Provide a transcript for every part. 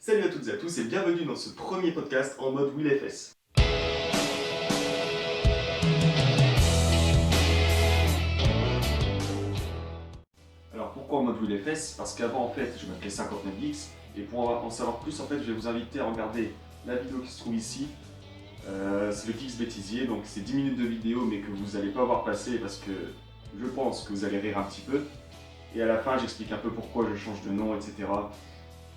Salut à toutes et à tous et bienvenue dans ce premier podcast en mode WillFS. Alors pourquoi en mode WillFS? Parce qu'avant en fait je m'appelais 59Geeks et pour en savoir plus en fait je vais vous inviter à regarder la vidéo qui se trouve ici. C'est le Geeks Bêtisier, donc c'est 10 minutes de vidéo mais que vous n'allez pas voir passer parce que je pense que vous allez rire un petit peu. Et à la fin j'explique un peu pourquoi je change de nom, etc.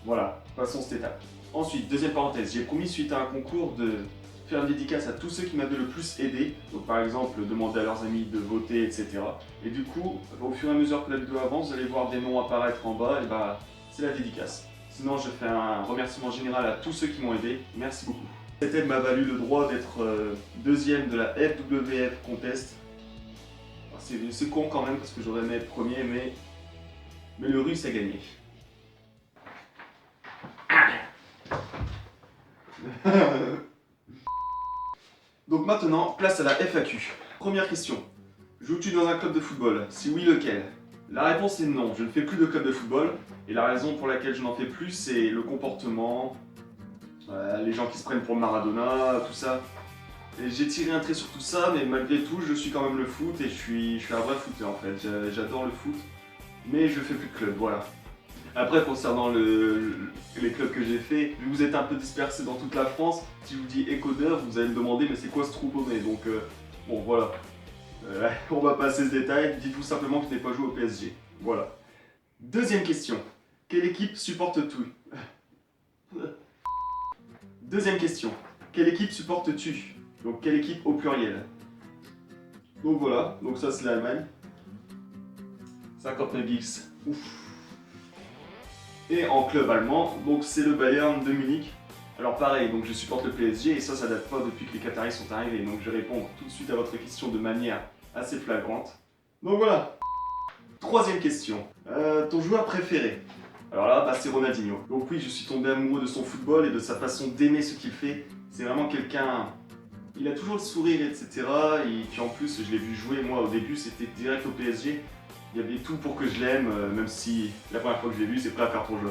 Voilà, passons cette étape. Ensuite, deuxième parenthèse, j'ai promis suite à un concours de faire une dédicace à tous ceux qui m'avaient le plus aidé. Donc par exemple, demander à leurs amis de voter, etc. Et du coup, au fur et à mesure que la vidéo avance, vous allez voir des noms apparaître en bas, et bah c'est la dédicace. Sinon, je fais un remerciement général à tous ceux qui m'ont aidé. Merci beaucoup. Cette aide m'a valu le droit d'être deuxième de la FWF Contest. C'est con quand même parce que j'aurais aimé être premier, mais le russe a gagné. Donc maintenant, place à la FAQ. Première question. Joues-tu dans un club de football? Si oui, lequel? La réponse est non, je ne fais plus de club de football. Et la raison pour laquelle je n'en fais plus, c'est le comportement, les gens qui se prennent pour Maradona, tout ça. Et j'ai tiré un trait sur tout ça, mais malgré tout, je suis quand même le foot et je suis un vrai footeur en fait. J'adore le foot, mais je fais plus de club, voilà. Après, concernant les clubs que j'ai fait, vu que vous êtes un peu dispersés dans toute la France, si je vous dis Écodeur, vous allez me demander mais c'est quoi ce trou paumé? Donc bon voilà, on va passer ce détail, dites-vous simplement que je n'ai pas joué au PSG. Voilà. Deuxième question, quelle équipe supportes-tu? Deuxième question, quelle équipe supportes-tu? Donc quelle équipe au pluriel? Donc voilà, donc ça c'est l'Allemagne. 59Geeks, ouf. Et en club allemand, donc c'est le Bayern de Munich. Alors pareil, donc je supporte le PSG et ça date pas depuis que les Qataris sont arrivés. Donc je vais répondre tout de suite à votre question de manière assez flagrante. Donc voilà. Troisième question. Ton joueur préféré? Alors là, bah, c'est Ronaldinho. Donc oui, je suis tombé amoureux de son football et de sa façon d'aimer ce qu'il fait. C'est vraiment quelqu'un... Il a toujours le sourire, etc. Et puis en plus, je l'ai vu jouer, moi au début, c'était direct au PSG. Il y avait tout pour que je l'aime, même si la première fois que je l'ai vu, c'est prêt à faire ton jeu.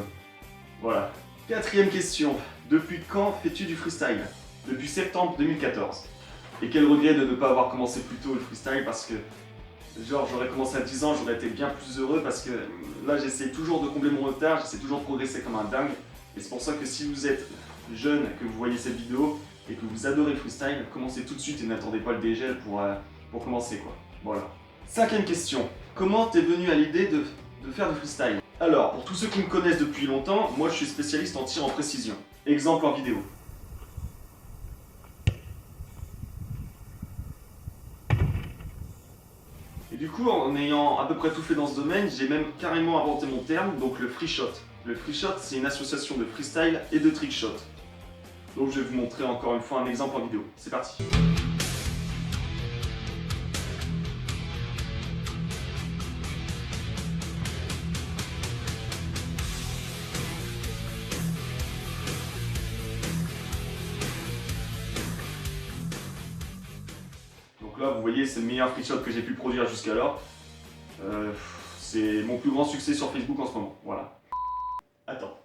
Voilà. Quatrième question. Depuis quand fais-tu du freestyle? Depuis septembre 2014. Et quel regret de ne pas avoir commencé plus tôt le freestyle parce que, genre, j'aurais commencé à 10 ans, j'aurais été bien plus heureux parce que là, j'essaie toujours de combler mon retard, j'essaie toujours de progresser comme un dingue. Et c'est pour ça que si vous êtes jeune, que vous voyez cette vidéo et que vous adorez le freestyle, commencez tout de suite et n'attendez pas le dégel pour commencer, quoi. Voilà. Cinquième question. Comment t'es venu à l'idée de faire du freestyle? Alors, pour tous ceux qui me connaissent depuis longtemps, moi je suis spécialiste en tir en précision. Exemple en vidéo. Et du coup, en ayant à peu près tout fait dans ce domaine, j'ai même carrément inventé mon terme, donc le free shot. Le free shot, c'est une association de freestyle et de trick shot. Donc je vais vous montrer encore une fois un exemple en vidéo. C'est parti. Donc là, vous voyez, c'est le meilleur free shot que j'ai pu produire jusqu'alors. C'est mon plus grand succès sur Facebook en ce moment. Voilà. Attends.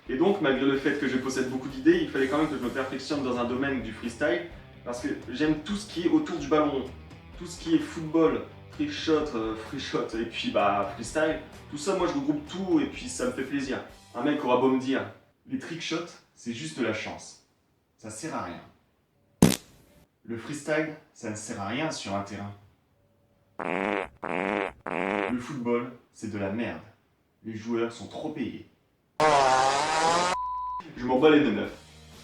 Et donc, malgré le fait que je possède beaucoup d'idées, il fallait quand même que je me perfectionne dans un domaine du freestyle, parce que j'aime tout ce qui est autour du ballon rond. Tout ce qui est football, trick shot, free shot, et puis bah freestyle. Tout ça, moi je regroupe tout, et puis ça me fait plaisir. Un mec aura beau me dire, les trick shots, c'est juste de la chance. Ça sert à rien. Le freestyle, ça ne sert à rien sur un terrain. Le football, c'est de la merde. Les joueurs sont trop payés. Je m'en bats les neufs.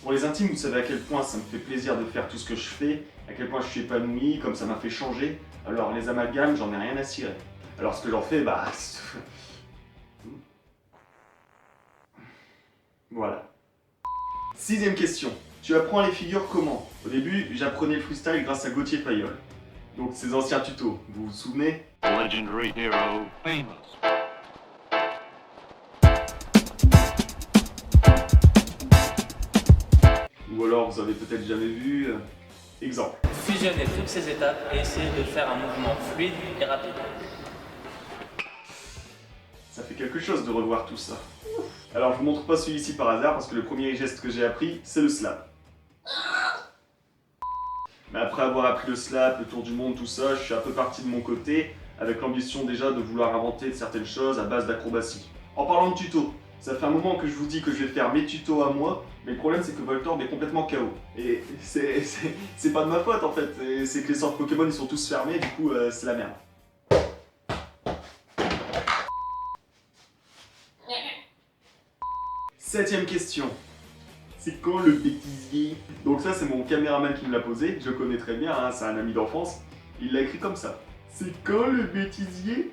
Pour les intimes, vous savez à quel point ça me fait plaisir de faire tout ce que je fais, à quel point je suis épanoui, comme ça m'a fait changer. Alors les amalgames, j'en ai rien à cirer. Alors ce que j'en fais, bah... voilà. Sixième question. Tu apprends les figures comment? Au début, j'apprenais le freestyle grâce à Gauthier Fayol. Donc ces anciens tutos, vous vous souvenez? Legendary hero, famous. Ou alors vous avez peut-être jamais vu Exemple. Fusionner toutes ces étapes et essayer de faire un mouvement fluide et rapide. Ça fait quelque chose de revoir tout ça. Alors je vous montre pas celui-ci par hasard parce que le premier geste que j'ai appris, c'est le slap. Mais après avoir appris le slap, le tour du monde, tout ça, je suis un peu parti de mon côté avec l'ambition déjà de vouloir inventer certaines choses à base d'acrobatie. En parlant de tuto, ça fait un moment que je vous dis que je vais faire mes tutos à moi, mais le problème c'est que Voltorb est complètement KO. Et c'est pas de ma faute en fait, c'est que les centres Pokémon ils sont tous fermés, du coup c'est la merde. Septième question. C'est quand le bêtisier? Donc ça c'est mon caméraman qui me l'a posé, je le connais très bien, hein, c'est un ami d'enfance. Il l'a écrit comme ça. C'est quand le bêtisier?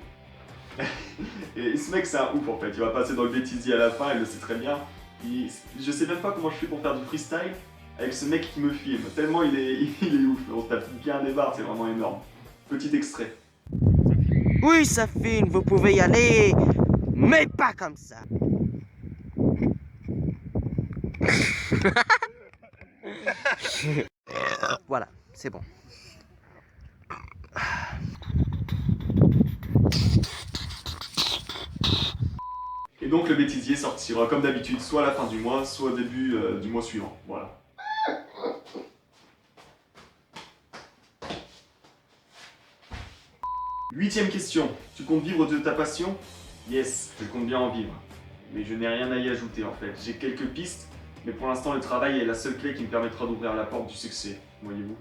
Et ce mec c'est un ouf en fait, il va passer dans le bêtisier à la fin, il le sait très bien. Je sais même pas comment je fais pour faire du freestyle avec ce mec qui me filme, tellement il est ouf. On se tape bien des barres, c'est vraiment énorme. Petit extrait. Oui, ça filme, vous pouvez y aller, mais pas comme ça. Voilà, c'est bon. Et donc le bêtisier sortira comme d'habitude, soit à la fin du mois, soit au début du mois suivant. Voilà. Huitième question. Tu comptes vivre de ta passion? Yes, je compte bien en vivre. Mais je n'ai rien à y ajouter en fait. J'ai quelques pistes, mais pour l'instant le travail est la seule clé qui me permettra d'ouvrir la porte du succès, voyez-vous.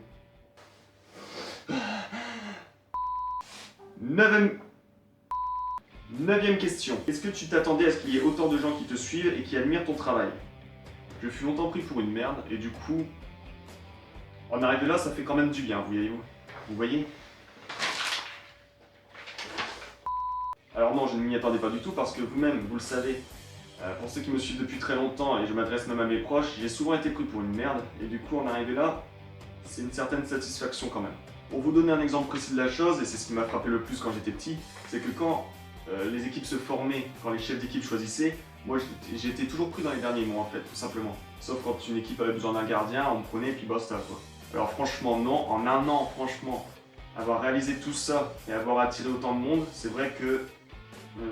Neuvième question. Est-ce que tu t'attendais à ce qu'il y ait autant de gens qui te suivent et qui admirent ton travail? Je fus longtemps pris pour une merde, et du coup, en arriver là, ça fait quand même du bien, voyez-vous. Vous voyez? Alors non, je ne m'y attendais pas du tout parce que vous-même, vous le savez, pour ceux qui me suivent depuis très longtemps, et je m'adresse même à mes proches, j'ai souvent été pris pour une merde, et du coup, en arriver là, c'est une certaine satisfaction quand même. Pour vous donner un exemple précis de la chose, et c'est ce qui m'a frappé le plus quand j'étais petit, c'est que quand les équipes se formaient, quand les chefs d'équipe choisissaient, moi j'étais toujours pris dans les derniers mots en fait, tout simplement. Sauf quand une équipe avait besoin d'un gardien, on me prenait et puis basta quoi. Alors franchement non, en un an franchement, avoir réalisé tout ça et avoir attiré autant de monde, c'est vrai que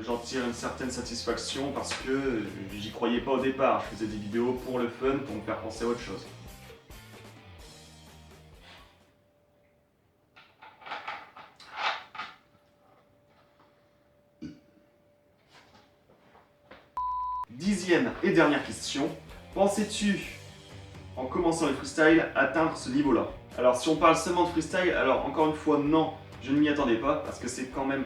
j'en tire une certaine satisfaction parce que j'y croyais pas au départ. Je faisais des vidéos pour le fun, pour me faire penser à autre chose. Dixième et dernière question. Pensais-tu, en commençant les freestyles, atteindre ce niveau-là? Alors si on parle seulement de freestyle, alors encore une fois non, je ne m'y attendais pas parce que c'est quand même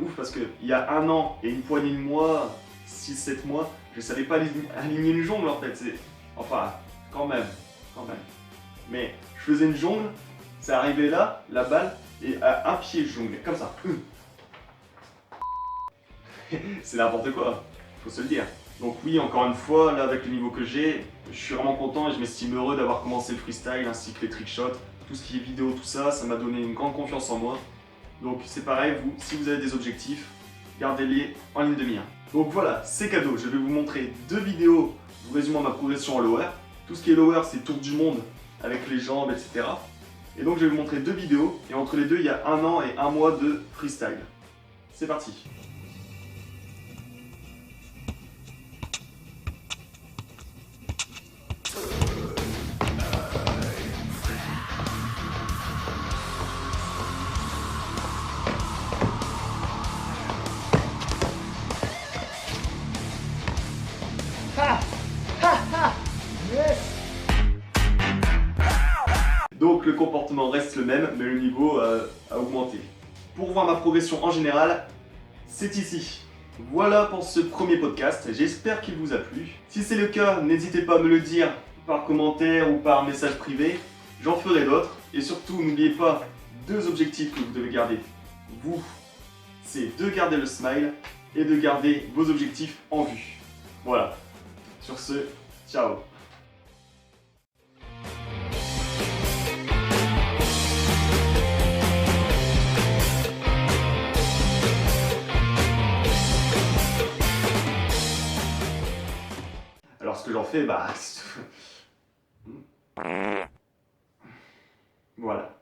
ouf parce qu'il y a un an et une poignée de mois, 6-7 mois, je savais pas aligner une jongle en fait. Enfin, quand même. Mais je faisais une jongle, ça arrivait là, la balle, et à un pied je jonglais, comme ça. C'est n'importe quoi, faut se le dire. Donc oui, encore une fois, là avec le niveau que j'ai, je suis vraiment content et je m'estime heureux d'avoir commencé le freestyle ainsi que les trickshots. Tout ce qui est vidéo, tout ça, ça m'a donné une grande confiance en moi. Donc c'est pareil, vous, si vous avez des objectifs, gardez-les en ligne de mire. Donc voilà, c'est cadeau, je vais vous montrer deux vidéos vous résumant ma progression en lower. Tout ce qui est lower, c'est tour du monde avec les jambes, etc. Et donc je vais vous montrer deux vidéos, et entre les deux, il y a un an et un mois de freestyle. C'est parti. Donc le comportement reste le même, mais le niveau a augmenté. Pour voir ma progression en général, c'est ici. Voilà pour ce premier podcast, j'espère qu'il vous a plu. Si c'est le cas, n'hésitez pas à me le dire par commentaire ou par message privé, j'en ferai d'autres. Et surtout, n'oubliez pas deux objectifs que vous devez garder. Vous, c'est de garder le smile et de garder vos objectifs en vue. Voilà. Sur ce, ciao. Alors ce que j'en fais, bah... Voilà.